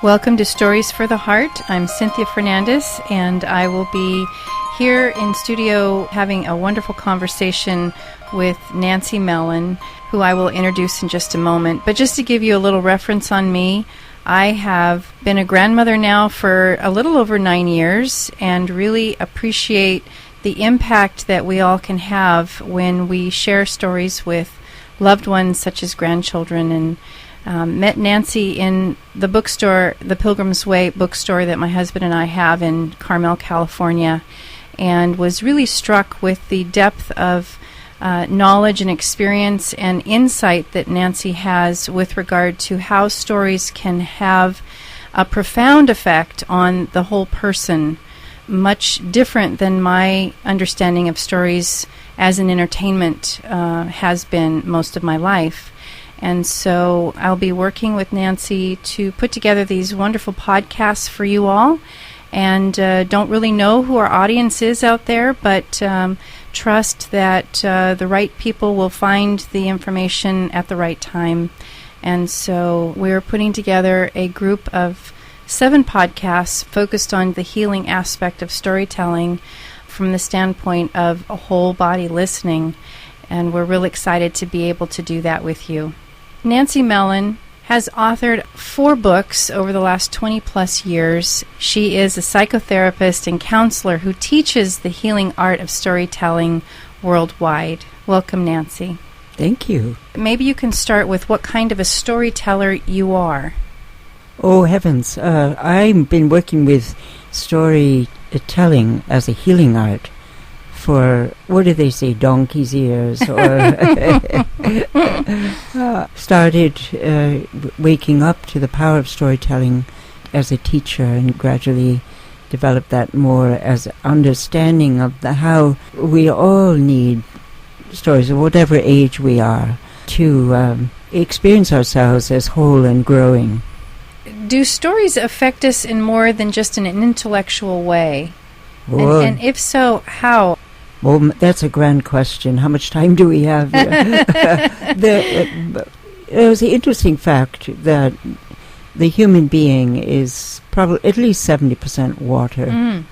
Welcome to Stories for the Heart. I'm Cynthia Fernandes, and I will be here in studio having a wonderful conversation with Nancy Mellon, who I will introduce in just a moment. But just to give you a little reference on me, I have been a grandmother now for a little over 9 years and really appreciate the impact that we all can have when we share stories with loved ones such as grandchildren. And met Nancy in the bookstore, the Pilgrim's Way bookstore that my husband and I have in Carmel, California, and was really struck with the depth of knowledge and experience and insight that Nancy has with regard to how stories can have a profound effect on the whole person, much different than my understanding of stories as an entertainment has been most of my life. And so I'll be working with Nancy to put together these wonderful podcasts for you all. And don't really know who our audience is out there, but trust that the right people will find the information at the right time. And so we're putting together a group of 7 podcasts focused on the healing aspect of storytelling from the standpoint of a whole body listening. And we're really excited to be able to do that with you. Nancy Mellon has authored 4 books over the last 20 plus years. She is a psychotherapist and counselor who teaches the healing art of storytelling worldwide. Welcome, Nancy. Thank you. Maybe you can start with what kind of a storyteller you are. Oh, heavens. I've been working with storytelling as a healing art for, what do they say, donkey's ears, or started waking up to the power of storytelling as a teacher and gradually developed that more as understanding of how we all need stories, of whatever age we are, to experience ourselves as whole and growing. Do stories affect us in more than just an intellectual way? And if so, how? Well, that's a grand question. How much time do we have? There's the interesting fact that the human being is probably at least 70% water. Mm.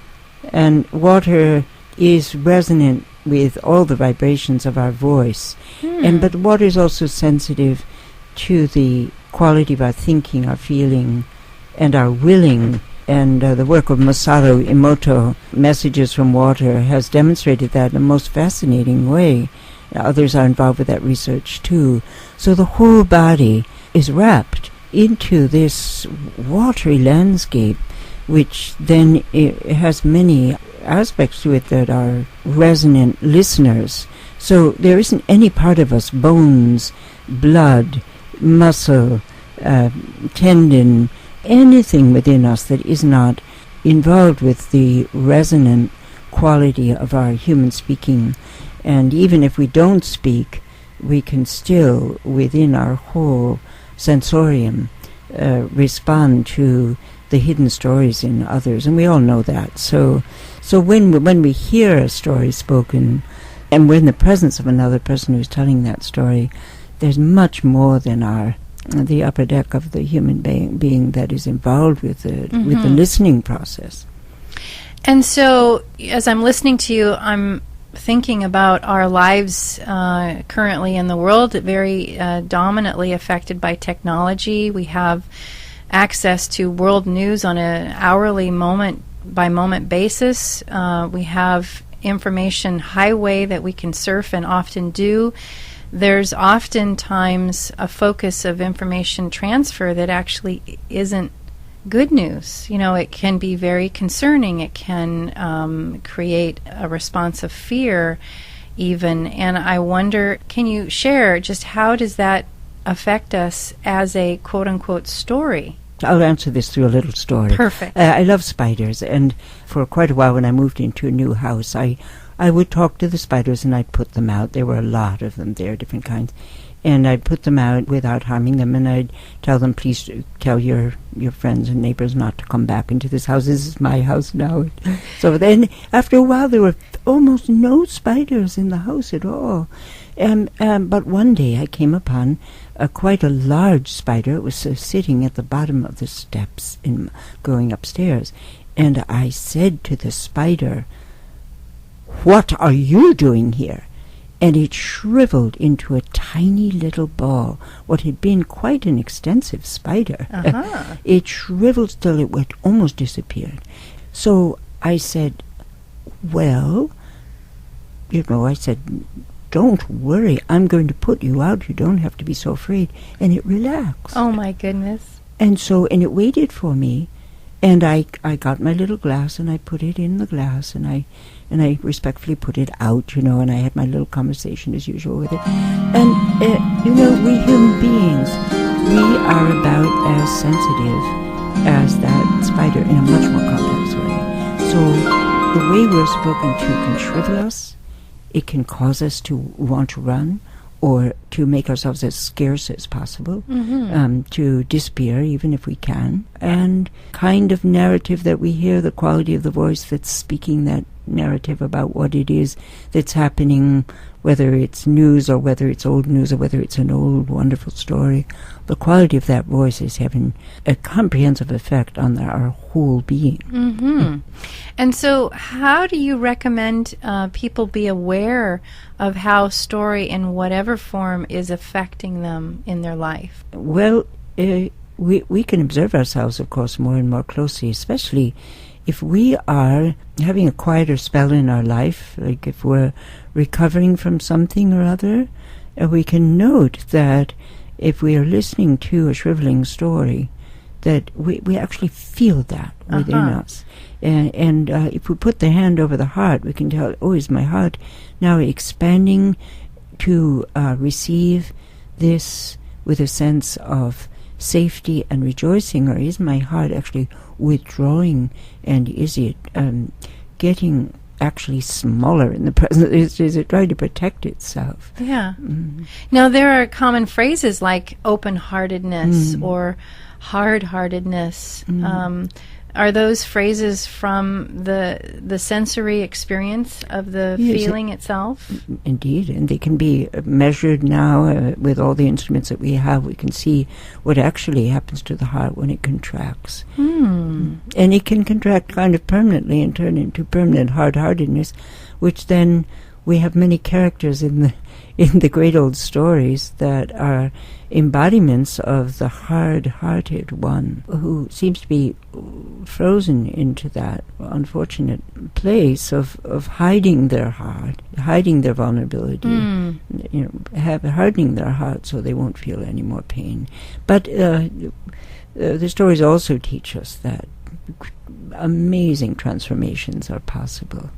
And water is resonant with all the vibrations of our voice. Mm. But water is also sensitive to the quality of our thinking, our feeling, and our willing. And the work of Masaru Emoto, Messages from Water, has demonstrated that in a most fascinating way. Others are involved with that research too. So the whole body is wrapped into this watery landscape, which then has many aspects to it that are resonant listeners. So there isn't any part of us, bones, blood, muscle, tendon, anything within us that is not involved with the resonant quality of our human speaking. And even if we don't speak, we can still, within our whole sensorium, respond to the hidden stories in others. And we all know that. So when we hear a story spoken, and we're in the presence of another person who's telling that story, there's much more than the upper deck of the human being that is involved with the listening process. And so, as I'm listening to you, I'm thinking about our lives currently in the world, very dominantly affected by technology. We have access to world news on an hourly, moment-by-moment basis. We have information highway that we can surf and often do. There's oftentimes a focus of information transfer that actually isn't good news. It can be very concerning. It can create a response of fear even. And I wonder, can you share just how does that affect us as a quote-unquote story? I'll answer this through a little story. Perfect. I love spiders, and for quite a while when I moved into a new house, I would talk to the spiders and I'd put them out. There were a lot of them there, different kinds. And I'd put them out without harming them, and I'd tell them, please tell your friends and neighbors not to come back into this house. This is my house now. So then, after a while, there were almost no spiders in the house at all. But one day I came upon quite a large spider. It was sitting at the bottom of the steps in going upstairs. And I said to the spider, "What are you doing here?" And it shriveled into a tiny little ball. What had been quite an extensive spider. It shriveled till it would almost disappeared. So I said, "Well," I said, "don't worry, I'm going to put you out. You don't have to be so afraid." And it relaxed. Oh, my goodness. And it waited for me. And I got my little glass and I put it in the glass and I respectfully put it out, and I had my little conversation as usual with it. And, we human beings, we are about as sensitive as that spider in a much more complex way. So the way we're spoken to can shrivel us. It can cause us to want to run or to make ourselves as scarce as possible, to disappear even if we can. And kind of narrative that we hear, the quality of the voice that's speaking that narrative about what it is that's happening, whether it's news or whether it's old news or whether it's an old wonderful story, the quality of that voice is having a comprehensive effect on our whole being. And so how do you recommend people be aware of how story in whatever form is affecting them in their life? Well, we can observe ourselves, of course, more and more closely, especially if we are having a quieter spell in our life, like if we're recovering from something or other, we can note that if we are listening to a shriveling story, that we actually feel that within us. And if we put the hand over the heart, we can tell, is my heart now expanding to receive this with a sense of safety and rejoicing, or is my heart actually withdrawing, and is it getting actually smaller in the present? Is it trying to protect itself? Yeah. Now there are common phrases like open-heartedness or hard-heartedness. Are those phrases from the sensory experience of the feeling itself? Indeed, and they can be measured now with all the instruments that we have. We can see what actually happens to the heart when it contracts. And it can contract kind of permanently and turn into permanent hard-heartedness, which then we have many characters in the great old stories that are embodiments of the hard-hearted one who seems to be frozen into that unfortunate place of hiding their heart, hiding their vulnerability, hardening their heart so they won't feel any more pain. But the stories also teach us that amazing transformations are possible.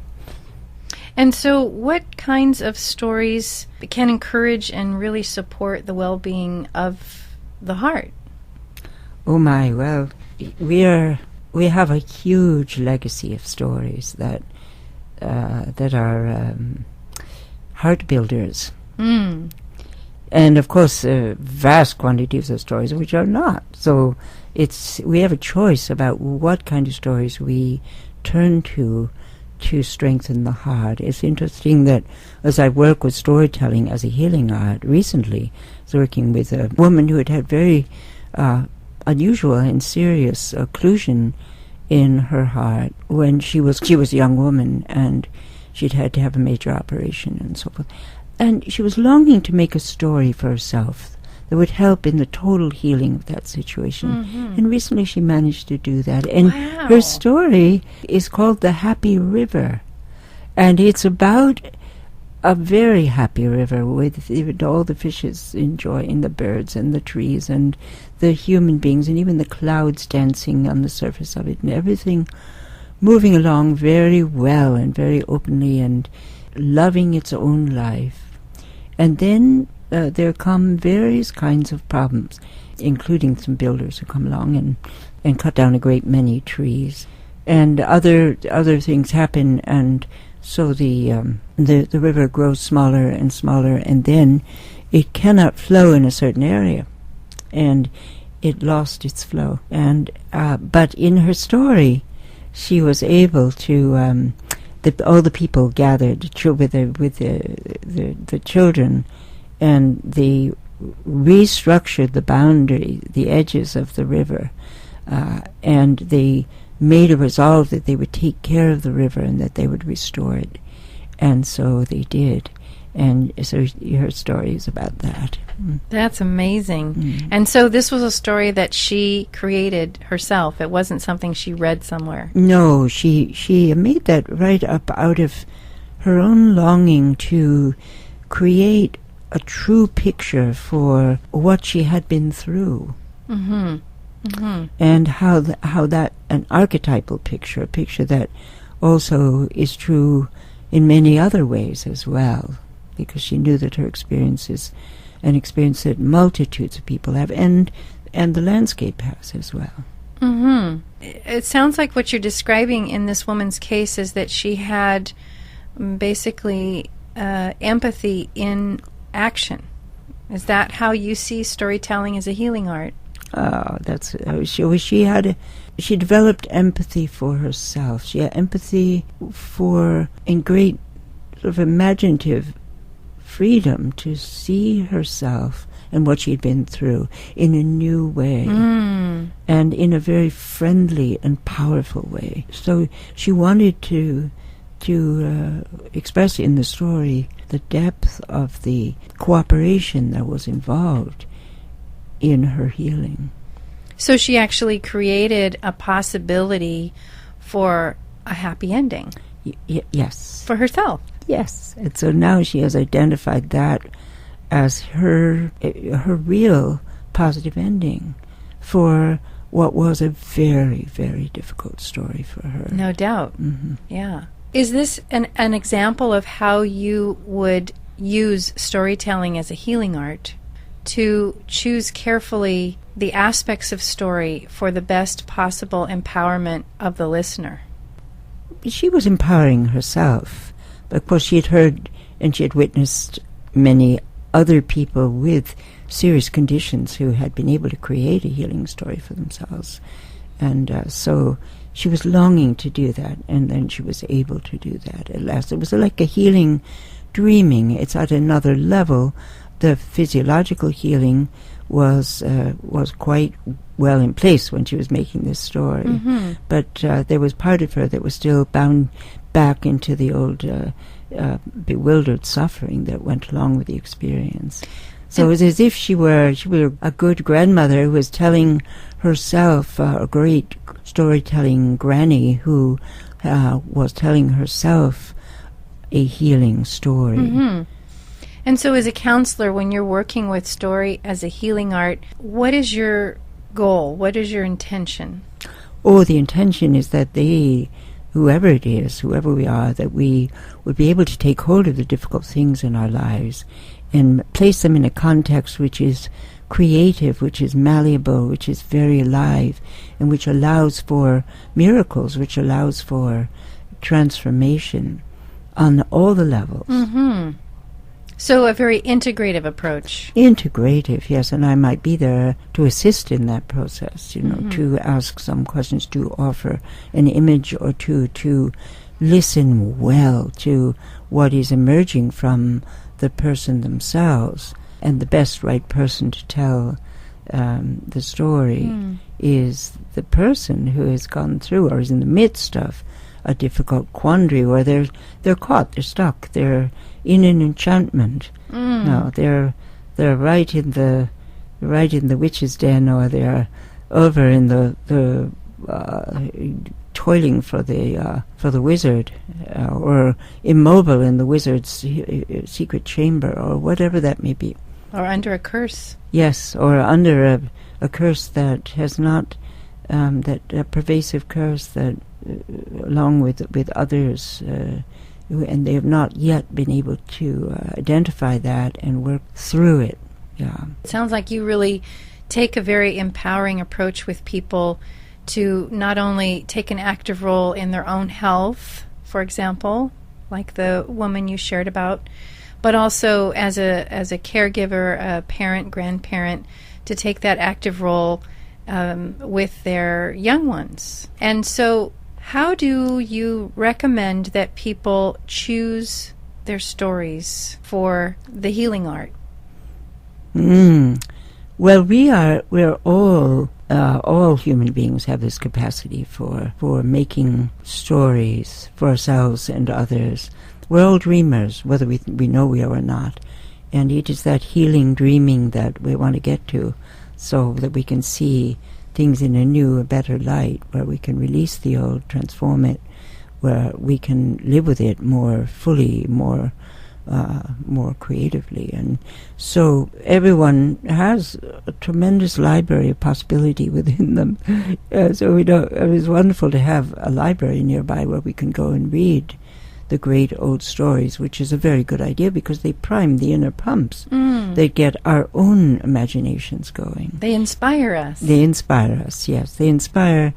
And so what kinds of stories can encourage and really support the well-being of the heart? Oh my, well, we have a huge legacy of stories that are heart builders. And of course vast quantities of stories which are not. So we have a choice about what kind of stories we turn to strengthen the heart. It's interesting that as I work with storytelling as a healing art, recently I was working with a woman who had very unusual and serious occlusion in her heart when she was a young woman, and she'd had to have a major operation and so forth. And she was longing to make a story for herself that would help in the total healing of that situation. And recently she managed to do that. And her story is called The Happy River. And it's about a very happy river with even all the fishes enjoying the birds and the trees and the human beings and even the clouds dancing on the surface of it, and everything moving along very well and very openly and loving its own life. And then there come various kinds of problems, including some builders who come along and cut down a great many trees, and other things happen, and so the river grows smaller and smaller, and then it cannot flow in a certain area, and it lost its flow. And but in her story, she was able to all the people gathered with the children, and they restructured the boundary, the edges of the river, and they made a resolve that they would take care of the river and that they would restore it. And so they did. And so her story is about that. That's amazing. And so this was a story that she created herself. It wasn't something she read somewhere. No, she made that right up out of her own longing to create a true picture for what she had been through. And how that an archetypal picture, a picture that also is true in many other ways as well, because she knew that her experience is an experience that multitudes of people have, and the landscape has as well. It sounds like what you're describing in this woman's case is that she had basically empathy in action. Is that how you see storytelling as a healing art? That's she developed empathy for herself. She had empathy in great sort of imaginative freedom to see herself and what she'd been through in a new way, and in a very friendly and powerful way. So she wanted to express in the story the depth of the cooperation that was involved in her healing. So she actually created a possibility for a happy ending. Yes. For herself. Yes. And so now she has identified that as her real positive ending for what was a very, very difficult story for her. No doubt. Yeah. Is this an example of how you would use storytelling as a healing art to choose carefully the aspects of story for the best possible empowerment of the listener? She was empowering herself. But of course, she had heard and she had witnessed many other people with serious conditions who had been able to create a healing story for themselves. And so she was longing to do that, and then she was able to do that at last. It was like a healing dreaming. It's at another level. The physiological healing was quite well in place when she was making this story. But there was part of her that was still bound back into the old bewildered suffering that went along with the experience. So it was as if she were a good grandmother who was telling herself, a great storytelling granny who was telling herself a healing story. And so as a counselor, when you're working with story as a healing art, what is your goal? What is your intention? Oh, the intention is that whoever it is, whoever we are, that we would be able to take hold of the difficult things in our lives and place them in a context which is creative, which is malleable, which is very alive, and which allows for miracles, which allows for transformation on all the levels. So a very integrative approach. Integrative, yes, and I might be there to assist in that process, to ask some questions, to offer an image or two, to listen well to what is emerging from the person themselves. And the best right person to tell the story is the person who has gone through or is in the midst of a difficult quandary where they're caught, they're stuck, they're in an enchantment. No, they're right in the witch's den, or they're over in the toiling for the wizard, or immobile in the wizard's secret chamber, or whatever that may be. Or under a curse. Yes, or under a curse that has not, a pervasive curse that, along with others, and they have not yet been able to identify that and work through it. Yeah. It sounds like you really take a very empowering approach with people to not only take an active role in their own health, for example, like the woman you shared about, but also as a caregiver, a parent, grandparent, to take that active role with their young ones. And so How do you recommend that people choose their stories for the healing art? Well, we're all human beings have this capacity for making stories for ourselves and others. We're all dreamers, whether we know we are or not. And it is that healing dreaming that we want to get to, so that we can see things in a new, a better light, where we can release the old, transform it, where we can live with it more fully, more creatively. And so everyone has a tremendous library of possibility within them. So it was wonderful to have a library nearby where we can go and read the great old stories, which is a very good idea because they prime the inner pumps. They get our own imaginations going. They inspire us. They inspire us, yes. They inspire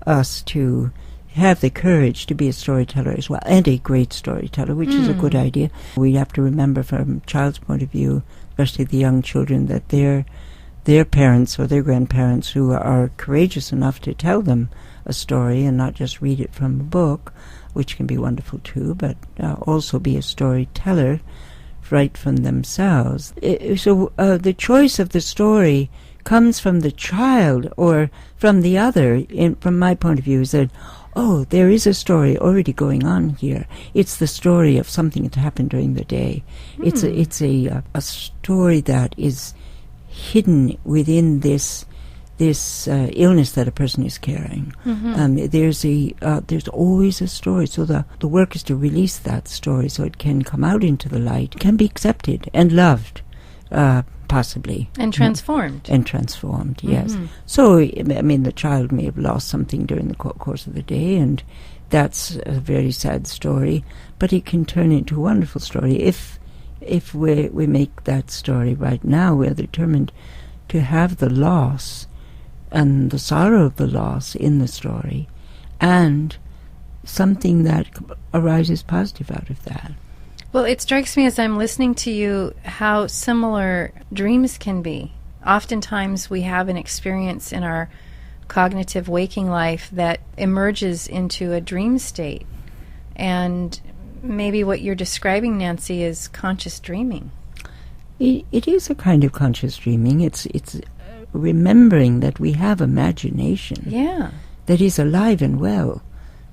us to have the courage to be a storyteller as well, and a great storyteller, which is a good idea. We have to remember from a child's point of view, especially the young children, that their parents or their grandparents who are courageous enough to tell them a story and not just read it from a book, which can be wonderful too, but also be a storyteller right from themselves. So the choice of the story comes from the child or from the other. From my point of view, is that, oh, there is a story already going on here. It's the story of something that happened during the day. It's a story that is hidden within this illness that a person is carrying. There's always a story. So the work is to release that story so it can come out into the light, can be accepted and loved, possibly. And transformed. And transformed, yes. So, I mean, the child may have lost something during the course of the day, and that's a very sad story, but it can turn into a wonderful story. If we make that story right now, we're determined to have the loss and the sorrow of the loss in the story, and something that arises positive out of that. Well, it strikes me as I'm listening to you how similar dreams can be. Oftentimes we have an experience in our cognitive waking life that emerges into a dream state. And maybe what you're describing, Nancy, is conscious dreaming. It is a kind of conscious dreaming. It's remembering that we have imagination that is alive and well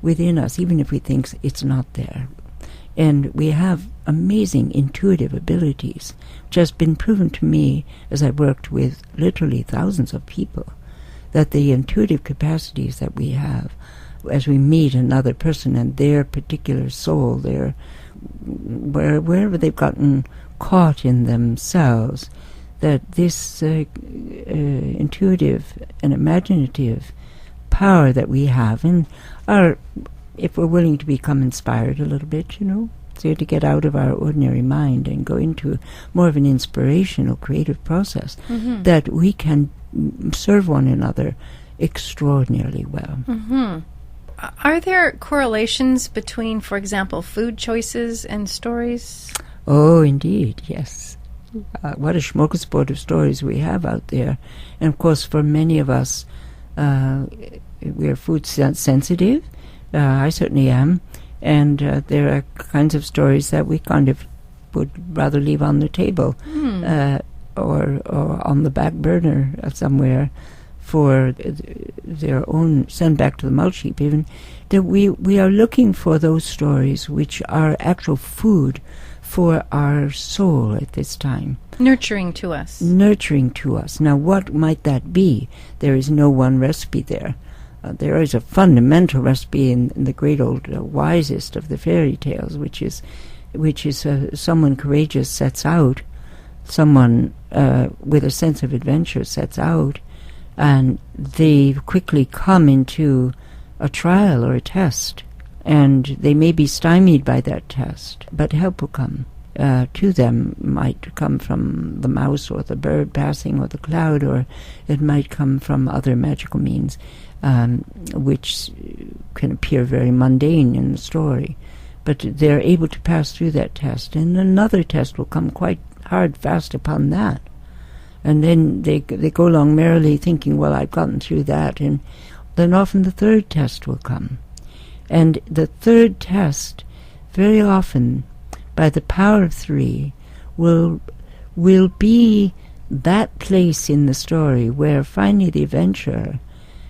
within us, even if we think it's not there. And we have amazing intuitive abilities, which has been proven to me as I worked with literally thousands of people, that the intuitive capacities that we have as we meet another person and their particular soul, wherever they've gotten caught in themselves, that this intuitive and imaginative power that we have, and if we're willing to become inspired a little bit, so to get out of our ordinary mind and go into more of an inspirational, creative process, that we can serve one another extraordinarily well. Are there correlations between, for example, food choices and stories? Oh, indeed, yes. What a smorgasbord of stories we have out there. And, of course, for many of us, we're food sensitive. I certainly am. And there are kinds of stories that we kind of would rather leave on the table or on the back burner somewhere for their own, send back to the mulch heap even, that we are looking for those stories which are actual food for our soul at this time. Nurturing to us. Nurturing to us. Now, what might that be? There is no one recipe there. There is a fundamental recipe in the great old wisest of the fairy tales, which is someone courageous sets out, someone with a sense of adventure sets out, and they quickly come into a trial or a test, and they may be stymied by that test, but help will come. To them might come from the mouse or the bird passing or the cloud, or it might come from other magical means, which can appear very mundane in the story. But they're able to pass through that test, and another test will come quite hard, fast upon that. And then they go along merrily thinking, well, I've gotten through that, and then often the third test will come. And the third test, very often, by the power of three, will be that place in the story where finally the adventurer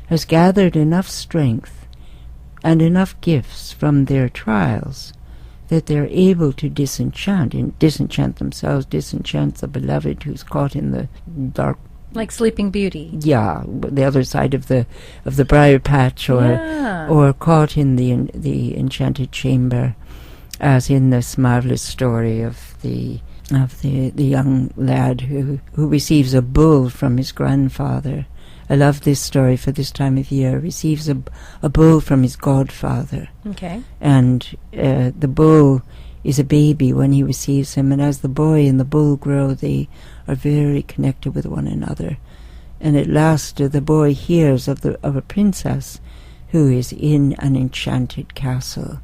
has gathered enough strength and enough gifts from their trials that they're able to disenchant themselves, disenchant the beloved who's caught in the dark. Like Sleeping Beauty. Yeah, the other side of the briar patch, or caught in the enchanted chamber, as in this marvelous story of the young lad who receives a bull from his grandfather. I love this story for this time of year. Receives a bull from his godfather. Okay. And the bull is a baby when he receives him, and as the boy and the bull grow, they are very connected with one another. And at last the boy hears of a princess who is in an enchanted castle,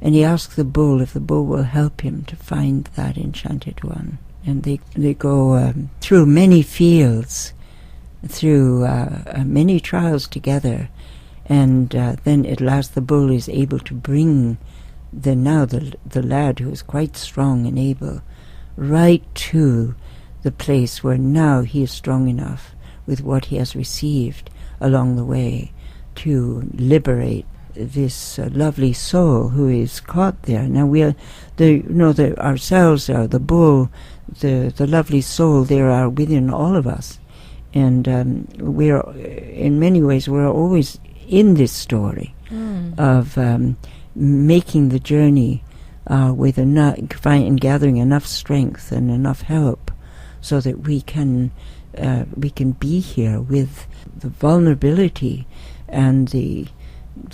and he asks the bull if the bull will help him to find that enchanted one. And they go through many fields, through many trials together, and then at last the bull is able to bring the lad, who is quite strong and able, right to the place where now he is strong enough with what he has received along the way to liberate this lovely soul who is caught there. Now ourselves are the bull, the lovely soul. There are within all of us. And we're, in many ways, we're always in this story of making the journey with and gathering enough strength and enough help, so that we can be here with the vulnerability and the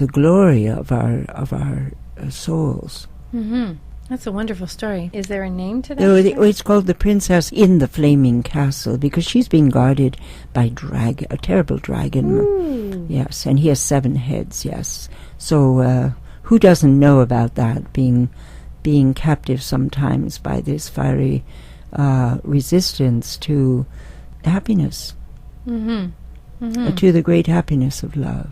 glory of our souls. Mm-hmm. That's a wonderful story. Is there a name to that? It's called The Princess in the Flaming Castle, because she's being guarded by a terrible dragon. Ooh. Yes, and he has 7 heads, yes. So who doesn't know about that, being captive sometimes by this fiery resistance to happiness, to the great happiness of love.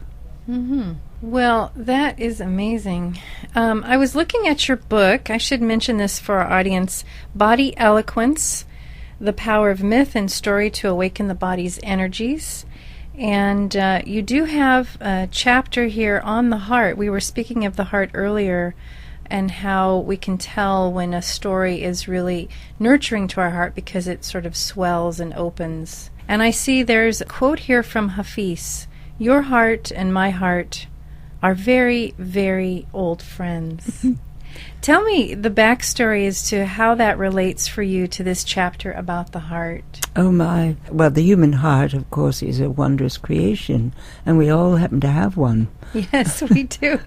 Mm-hmm. Well, that is amazing. I was looking at your book. I should mention this for our audience. Body Eloquence, The Power of Myth and Story to Awaken the Body's Energies. And you do have a chapter here on the heart. We were speaking of the heart earlier, and how we can tell when a story is really nurturing to our heart because it sort of swells and opens. And I see there's a quote here from Hafiz. Your heart and my heart are very, very old friends. Tell me the backstory as to how that relates for you to this chapter about the heart. Oh my. Well, the human heart, of course, is a wondrous creation, and we all happen to have one. Yes, we do.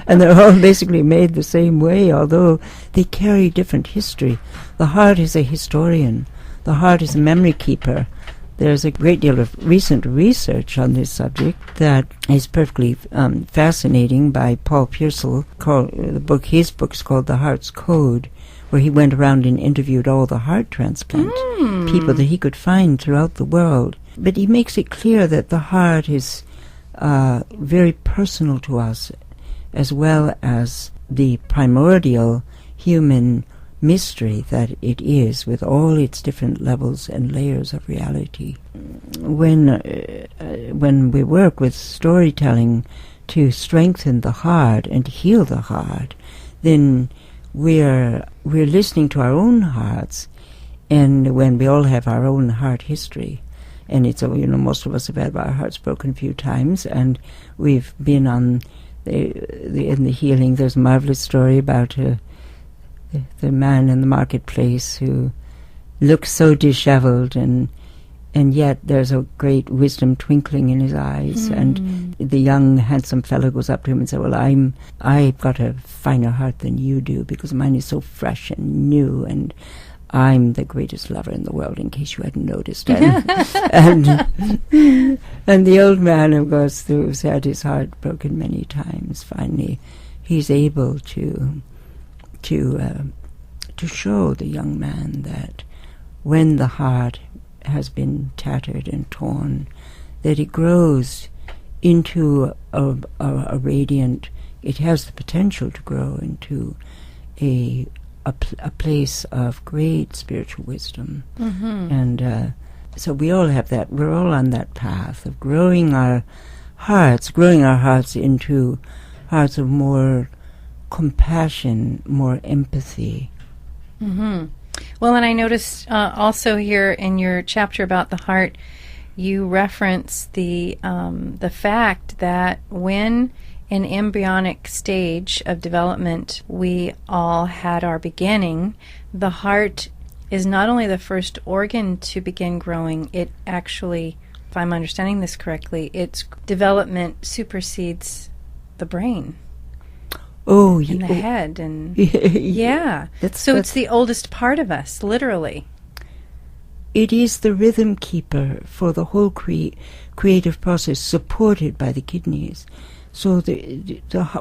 And they're all basically made the same way, although they carry different history. The heart is a historian. The heart is a memory keeper. There's a great deal of recent research on this subject that is perfectly fascinating by Paul Pearsall. His book's called The Heart's Code, where he went around and interviewed all the heart transplant people that he could find throughout the world. But he makes it clear that the heart is very personal to us, as well as the primordial human mystery that it is, with all its different levels and layers of reality. When we work with storytelling to strengthen the heart and heal the heart, then we're listening to our own hearts, and when we all have our own heart history, and it's most of us have had our hearts broken a few times, and we've been on in the healing. There's a marvelous story about the man in the marketplace who looks so disheveled, and yet there's a great wisdom twinkling in his eyes. And the young handsome fellow goes up to him and says, well, I've got a finer heart than you do, because mine is so fresh and new, and I'm the greatest lover in the world, in case you hadn't noticed. And the old man, of course, who's had his heart broken many times, finally he's able to show the young man that when the heart has been tattered and torn, that it grows into a radiant it has the potential to grow into a place of great spiritual wisdom. And so we all have that. We're all on that path of growing our hearts into hearts of more compassion, more empathy. Well, and I noticed also here in your chapter about the heart, you reference the fact that when in embryonic stage of development we all had our beginning, the heart is not only the first organ to begin growing, it actually, if I'm understanding this correctly, its development supersedes the brain. Oh, and the head, and That's it's the oldest part of us, literally. It is the rhythm keeper for the whole creative process, supported by the kidneys. So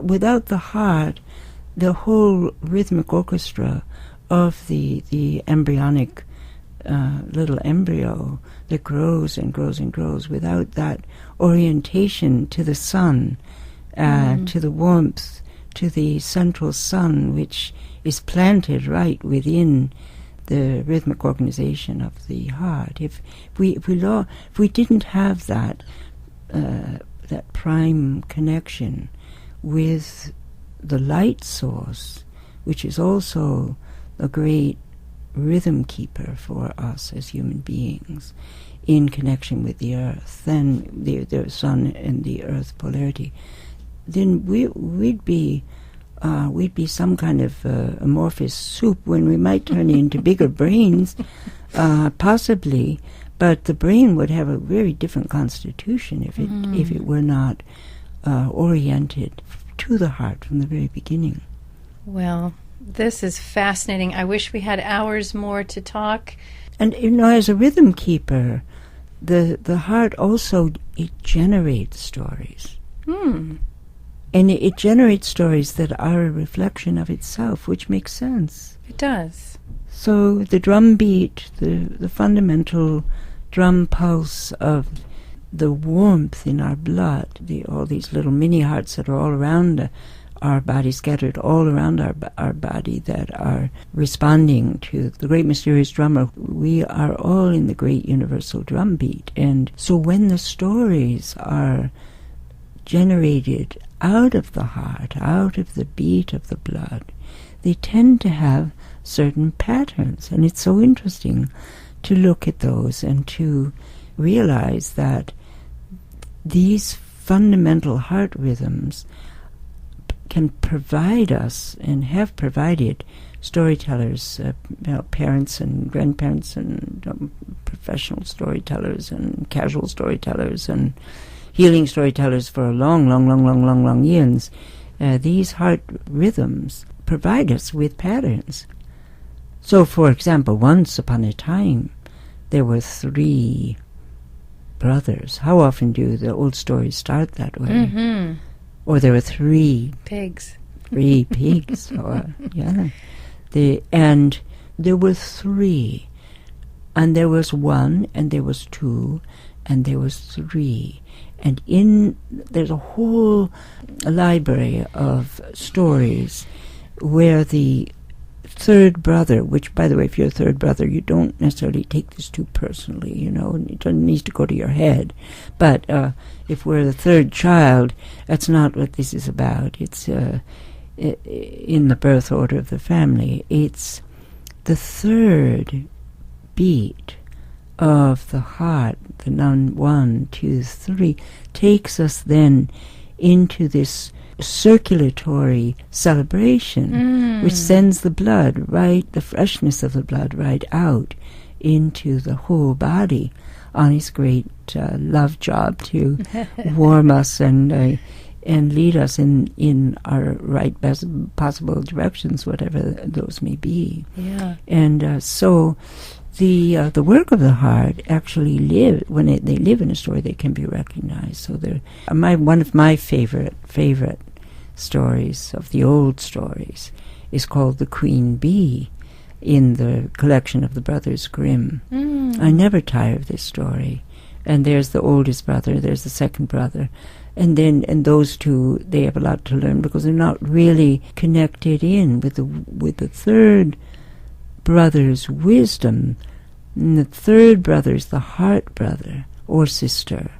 without the heart, the whole rhythmic orchestra of the embryonic little embryo that grows and grows and grows, without that orientation to the sun, to the warmth, to the central sun, which is planted right within the rhythmic organization of the heart. If we didn't have that prime connection with the light source, which is also a great rhythm keeper for us as human beings, in connection with the earth, then the sun and the earth polarity, then we'd be some kind of amorphous soup when we might turn into bigger brains, possibly, but the brain would have a very different constitution if it were not oriented to the heart from the very beginning. Well, this is fascinating. I wish we had hours more to talk. And as a rhythm keeper, the heart also, it generates stories. And it generates stories that are a reflection of itself, which makes sense. It does. So the drum beat, the fundamental drum pulse of the warmth in our blood, all these little mini hearts that are all around our body, scattered all around our body, that are responding to the great mysterious drummer. We are all in the great universal drum beat. And so when the stories are generated out of the heart, out of the beat of the blood, they tend to have certain patterns. And it's so interesting to look at those and to realize that these fundamental heart rhythms can provide us, and have provided, storytellers, parents and grandparents and professional storytellers and casual storytellers and healing storytellers for a long years. These heart rhythms provide us with patterns. So, for example, once upon a time, there were 3 brothers. How often do the old stories start that way? Or there were 3 pigs. 3 pigs. And there were 3. And there was 1, and there was 2, and there was 3. And there's a whole library of stories where the third brother, which, by the way, if you're a third brother, you don't necessarily take this too personally, it doesn't need to go to your head. But if we're the third child, that's not what this is about. It's in the birth order of the family. It's the third beat of the heart, the 1, 2, 3, takes us then into this circulatory celebration, which sends the blood the freshness of the blood right out into the whole body on his great love job to warm us and lead us in our right possible directions, whatever those may be. Yeah. And so the work of the heart actually when they live in a story, they can be recognized. So they're one of my favorite stories of the old stories is called The Queen Bee in the collection of the Brothers Grimm. I never tire of this story. And there's the oldest brother, there's the second brother. And those two, they have a lot to learn because they're not really connected in with the third brother's wisdom. And the third brother is the heart brother or sister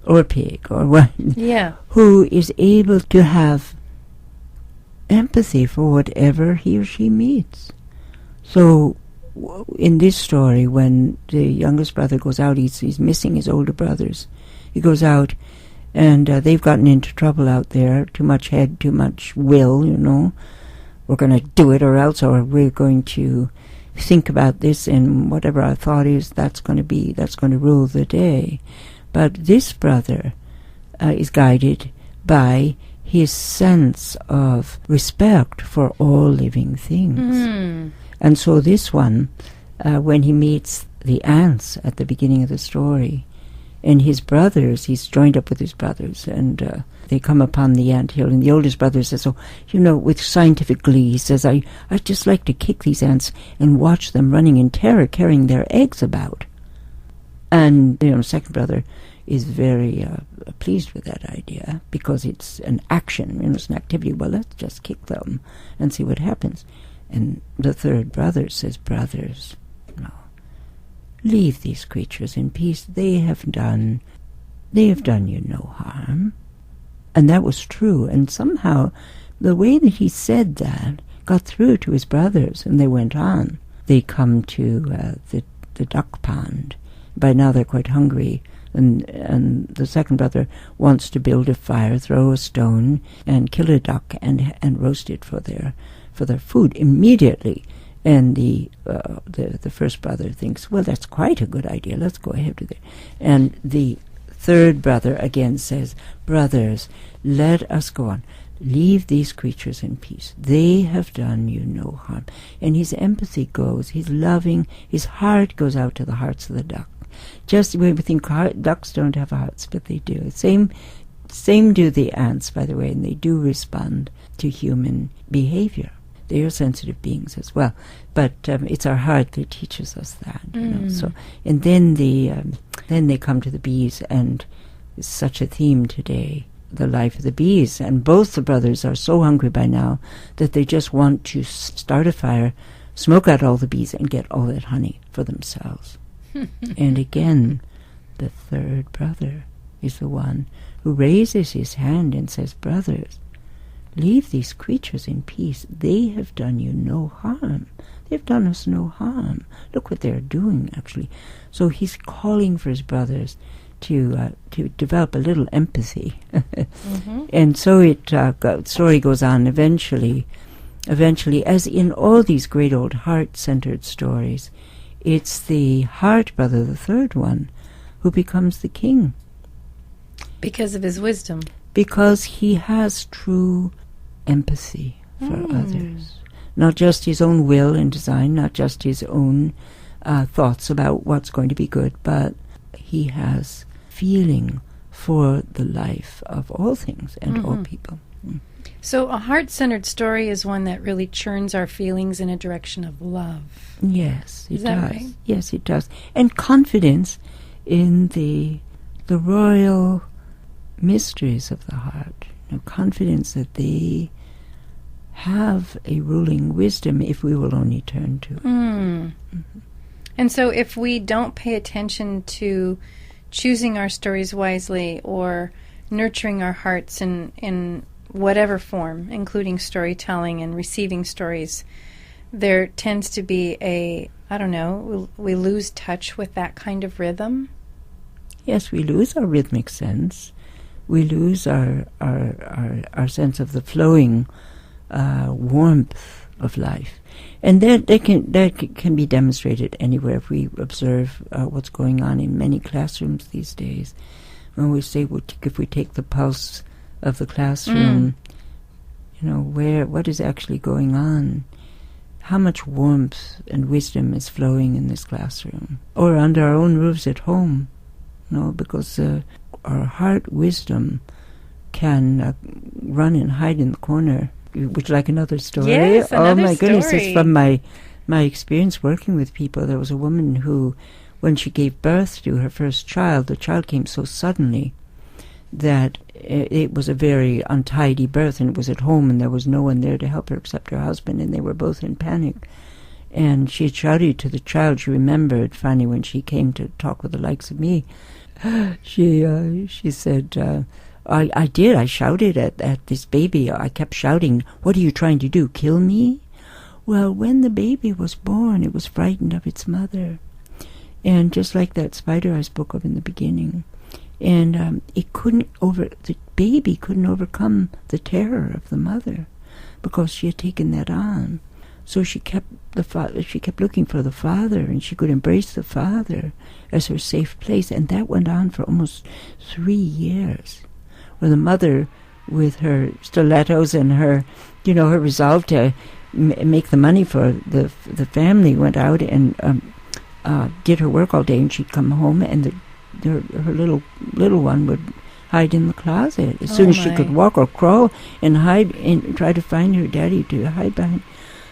or pig or what, who is able to have empathy for whatever he or she meets. So in this story, when the youngest brother goes out, he's missing his older brothers. He goes out, and they've gotten into trouble out there. Too much head, too much will, We're going to do it or else, or we're going to think about this, and whatever our thought is, that's going to rule the day. But this brother is guided by his sense of respect for all living things. Mm. And so this one, when he meets the ants at the beginning of the story, and his brothers, he's joined up with his brothers, and they come upon the ant hill, and the oldest brother says, with scientific glee, he says, I'd just like to kick these ants and watch them running in terror, carrying their eggs about. And the second brother is very pleased with that idea, because it's an action, it's an activity. Well, let's just kick them and see what happens. And the third brother says, brothers, no, leave these creatures in peace. They have done you no harm. And that was true. And somehow the way that he said that got through to his brothers, and they went on. They come to the duck pond. By now they're quite hungry, and the second brother wants to build a fire, throw a stone, and kill a duck and roast it for their food immediately. And the first brother thinks, well, that's quite a good idea. Let's go ahead with it. And the third brother again says, brothers, let us go on. Leave these creatures in peace. They have done you no harm. And his empathy goes, his loving, his heart goes out to the hearts of the duck. Just when we think ducks don't have hearts, but they do. Same do the ants, by the way, and they do respond to human behavior. They are sensitive beings as well, but it's our heart that teaches us that. So, and then they come to the bees, and it's such a theme today, the life of the bees. And both the brothers are so hungry by now that they just want to start a fire, smoke out all the bees, and get all that honey for themselves. And again, the third brother is the one who raises his hand and says, brothers, leave these creatures in peace. They have done you no harm. They've done us no harm. Look what they're doing, actually. So he's calling for his brothers to develop a little empathy. Mm-hmm. And so story goes on. Eventually, as in all these great old heart-centered stories, it's the heart brother, the third one, who becomes the king. Because of his wisdom. Because he has true empathy for others. Not just his own will and design, not just his own thoughts about what's going to be good, but he has feeling for the life of all things and all people. So a heart-centered story is one that really churns our feelings in a direction of love. Yes, it does. Is that does. right? Yes, it does. And confidence in the royal mysteries of the heart. Confidence that they have a ruling wisdom if we will only turn to it. Mm-hmm. And so if we don't pay attention to choosing our stories wisely or nurturing our hearts in whatever form, including storytelling and receiving stories, there tends to be we lose touch with that kind of rhythm. Yes, we lose our rhythmic sense. We lose our sense of the flowing warmth of life. And that can be demonstrated anywhere. If we observe what's going on in many classrooms these days, when we say, if we take the pulse of the classroom, what is actually going on? How much warmth and wisdom is flowing in this classroom? Or under our own roofs at home, because our heart wisdom can run and hide in the corner. Would you like another story? Yes, another story. Oh my goodness, story. It's from my experience working with people. There was a woman who when she gave birth to her first child, the child came so suddenly that it was a very untidy birth, and it was at home, and there was no one there to help her except her husband, and they were both in panic. And she had shouted to the child. She remembered finally when she came to talk with the likes of me. She said, I did. I shouted at this baby. I kept shouting, "What are you trying to do, kill me?" Well, when the baby was born, it was frightened of its mother. And just like that spider I spoke of in the beginning. And the baby couldn't overcome the terror of the mother because she had taken that on. So she kept looking for the father, and she could embrace the father as her safe place. And that went on for almost 3 years, where the mother, with her stilettos and her resolve to make the money for the family, went out and did her work all day, and she'd come home, and her little one would hide in the closet as soon as she could walk or crawl and hide and try to find her daddy to hide behind.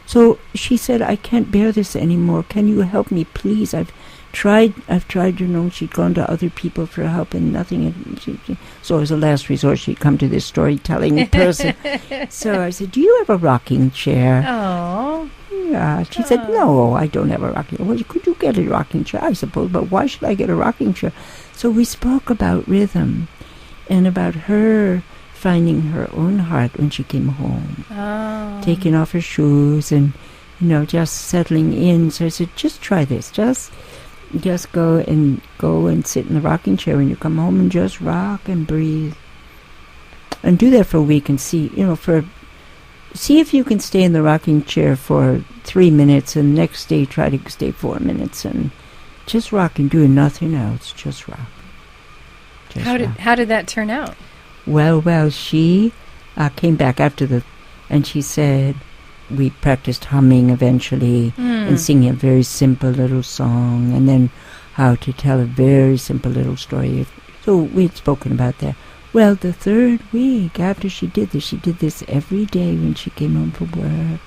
So she said, "I can't bear this anymore. Can you help me, please? I've tried, she'd gone to other people for help and nothing. So as a last resort, she'd come to this storytelling person. So I said, "Do you have a rocking chair?" Oh. Yeah. She said, "No, I don't have a rocking chair." "Well, could you get a rocking chair?" "I suppose, but why should I get a rocking chair?" So we spoke about rhythm and about her finding her own heart when she came home, taking off her shoes and, just settling in. So I said, "Just try this. Just go and sit in the rocking chair when you come home and just rock and breathe. And do that for a week and see if you can stay in the rocking chair for 3 minutes, and the next day try to stay 4 minutes and just rock and do nothing else. Just rock." How did that turn out? Well, she came back and she said, we practiced humming eventually and singing a very simple little song, and then how to tell a very simple little story. So we'd spoken about that. Well, the 3rd week after she did this every day when she came home from work.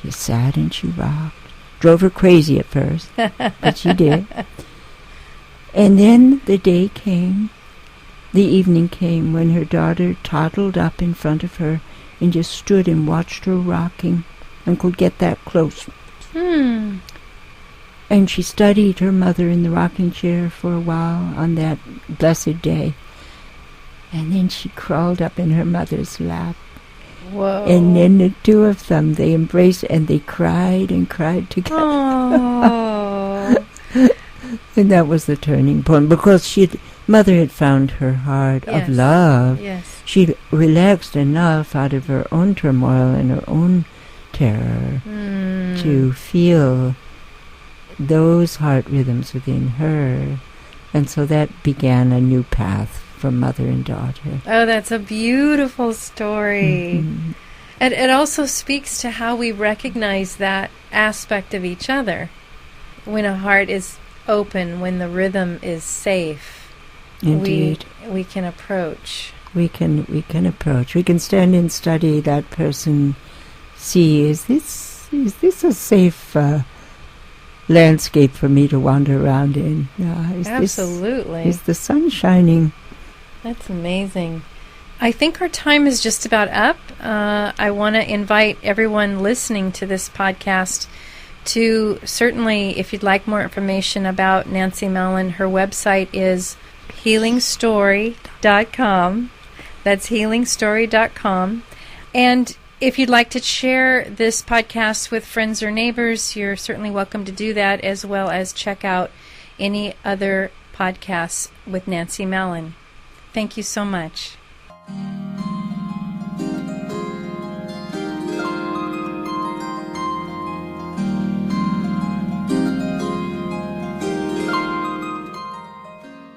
She sat and she rocked. Drove her crazy at first, but she did. And then the evening came when her daughter toddled up in front of her and just stood and watched her rocking and could get that close. And she studied her mother in the rocking chair for a while on that blessed day. And then she crawled up in her mother's lap. Whoa. And then the two of them, they embraced and they cried and cried together. Oh. And that was the turning point, because mother had found her heart of love. Yes. She'd relaxed enough out of her own turmoil and her own terror to feel those heart rhythms within her. And so that began a new path for mother and daughter. Oh, that's a beautiful story. Mm-hmm. And it also speaks to how we recognize that aspect of each other. When a heart is open, when the rhythm is safe, Indeed. we can approach. We can approach. We can stand and study that person. See, is this a safe landscape for me to wander around in? Absolutely. Is the sun shining? That's amazing. I think our time is just about up. I want to invite everyone listening to this podcast to certainly, if you'd like more information about Nancy Mellon, her website is healingstory.com. That's healingstory.com. And if you'd like to share this podcast with friends or neighbors, you're certainly welcome to do that, as well as check out any other podcasts with Nancy Mellon. Thank you so much.